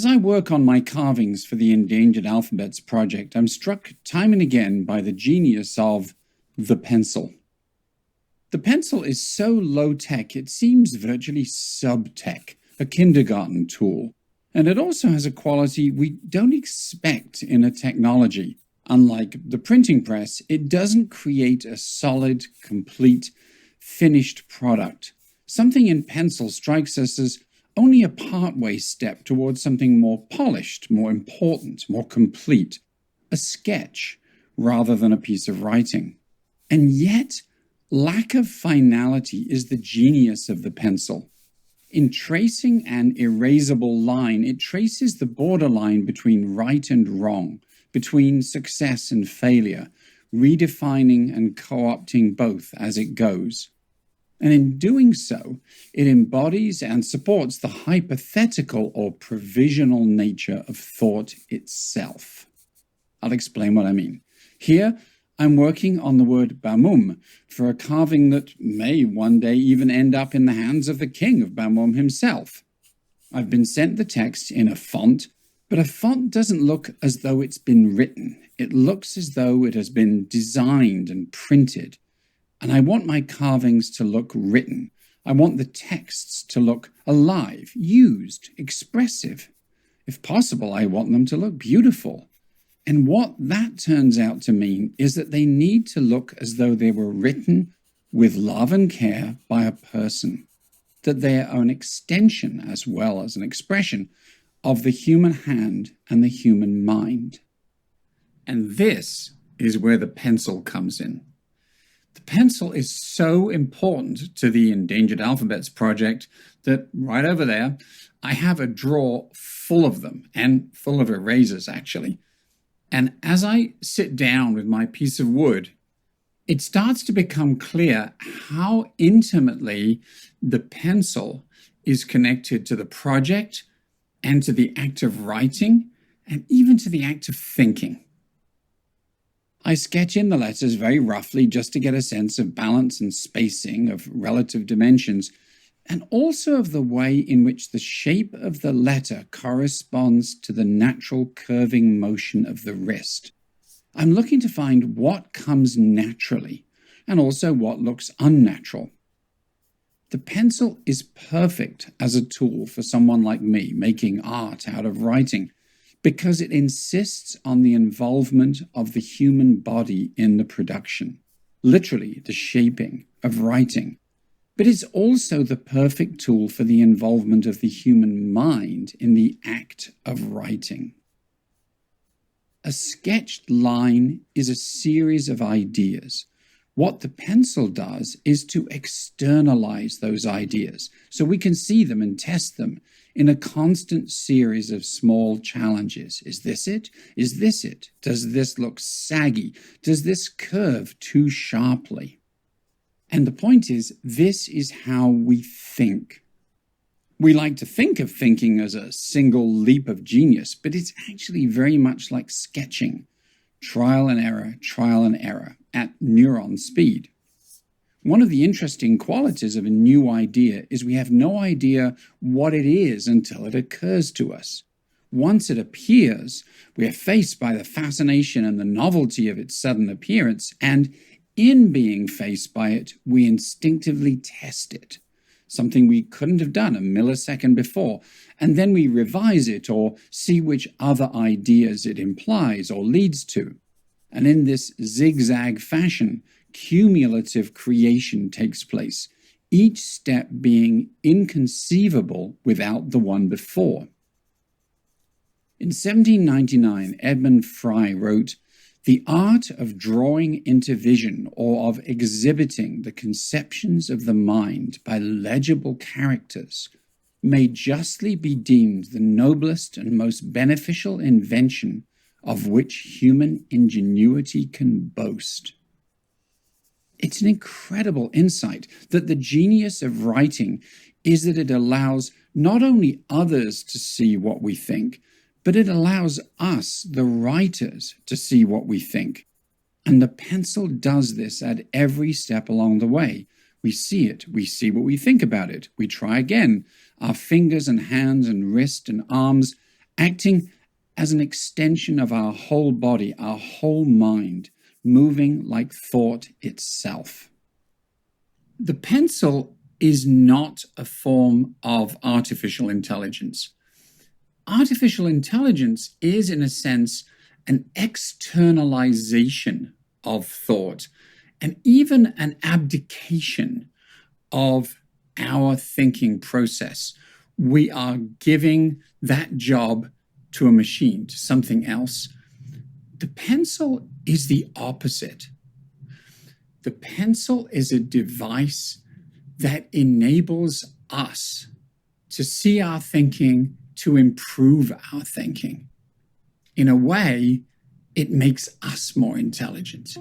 As I work on my carvings for the Endangered Alphabets project, I'm struck time and again by the genius of the pencil. The pencil is so low-tech it seems virtually sub-tech, a kindergarten tool. And it also has a quality we don't expect in a technology. Unlike the printing press, it doesn't create a solid, complete, finished product. Something in pencil strikes us as only a partway step towards something more polished, more important, more complete. A sketch rather than a piece of writing. And yet, lack of finality is the genius of the pencil. In tracing an erasable line, it traces the borderline between right and wrong, between success and failure, redefining and co-opting both as it goes. And in doing so, it embodies and supports the hypothetical or provisional nature of thought itself. I'll explain what I mean. Here, I'm working on the word Bamum for a carving that may one day even end up in the hands of the king of Bamum himself. I've been sent the text in a font, but a font doesn't look as though it's been written. It looks as though it has been designed and printed. And I want my carvings to look written. I want the texts to look alive, used, expressive. If possible, I want them to look beautiful. And what that turns out to mean is that they need to look as though they were written with love and care by a person, that they are an extension as well as an expression of the human hand and the human mind. And this is where the pencil comes in. The pencil is so important to the Endangered Alphabets project that right over there, I have a drawer full of them, and full of erasers actually. And as I sit down with my piece of wood, it starts to become clear how intimately the pencil is connected to the project and to the act of writing and even to the act of thinking. I sketch in the letters very roughly just to get a sense of balance and spacing, of relative dimensions, and also of the way in which the shape of the letter corresponds to the natural curving motion of the wrist. I'm looking to find what comes naturally, and also what looks unnatural. The pencil is perfect as a tool for someone like me making art out of writing, because it insists on the involvement of the human body in the production, literally the shaping of writing. But it's also the perfect tool for the involvement of the human mind in the act of writing. A sketched line is a series of ideas. What the pencil does is to externalize those ideas so we can see them and test them in a constant series of small challenges. Is this it? Is this it? Does this look saggy? Does this curve too sharply? And the point is, this is how we think. We like to think of thinking as a single leap of genius, but it's actually very much like sketching. Trial and error at neuron speed. One of the interesting qualities of a new idea is we have no idea what it is until it occurs to us. Once it appears, we are faced by the fascination and the novelty of its sudden appearance, and in being faced by it, we instinctively test it, something we couldn't have done a millisecond before, and then we revise it or see which other ideas it implies or leads to. And in this zigzag fashion, cumulative creation takes place, each step being inconceivable without the one before. In 1799, Edmund Fry wrote, "The art of drawing into vision or of exhibiting the conceptions of the mind by legible characters may justly be deemed the noblest and most beneficial invention of which human ingenuity can boast." It's an incredible insight that the genius of writing is that it allows not only others to see what we think, but it allows us, the writers, to see what we think. And the pencil does this at every step along the way. We see it, we see what we think about it, we try again. Our fingers and hands and wrist and arms acting as an extension of our whole body, our whole mind, moving like thought itself. The pencil is not a form of artificial intelligence. Artificial intelligence is, in a sense, an externalization of thought and even an abdication of our thinking process. We are giving that job to a machine, to something else. The pencil is the opposite. The pencil is a device that enables us to see our thinking, to improve our thinking. In a way, it makes us more intelligent.